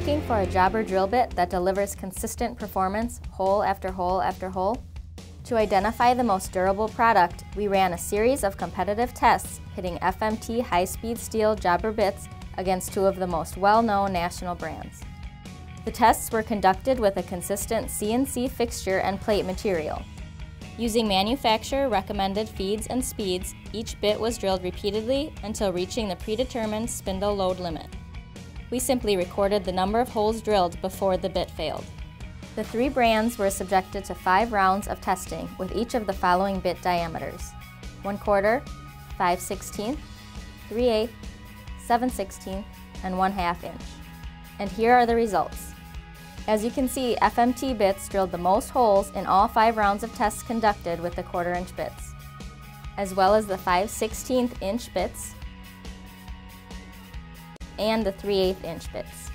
Looking for a jobber drill bit that delivers consistent performance, hole after hole after hole? To identify the most durable product, we ran a series of competitive tests pitting FMT high-speed steel jobber bits against two of the most well-known national brands. The tests were conducted with a consistent CNC fixture and plate material. Using manufacturer-recommended feeds and speeds, each bit was drilled repeatedly until reaching the predetermined spindle load limit. We simply recorded the number of holes drilled before the bit failed. The three brands were subjected to 5 rounds of testing with each of the following bit diameters: 1/4, 5/16, 3/8, 7/16, and 1/2 inch. And here are the results. As you can see, FMT bits drilled the most holes in all 5 rounds of tests conducted with the 1/4 inch bits, as well as the 5/16 inch bits and the 3/8 inch bits.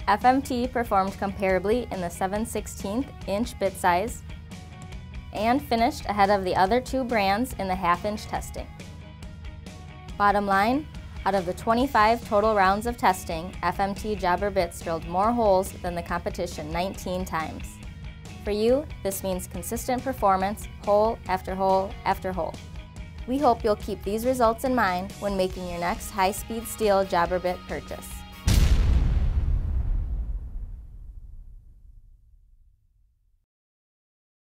FMT performed comparably in the 7/16 inch bit size and finished ahead of the other 2 brands in the 1/2 inch testing. Bottom line, out of the 25 total rounds of testing, FMT jobber bits drilled more holes than the competition 19 times. For you, this means consistent performance, hole after hole after hole. We hope you'll keep these results in mind when making your next high-speed steel jobber bit purchase.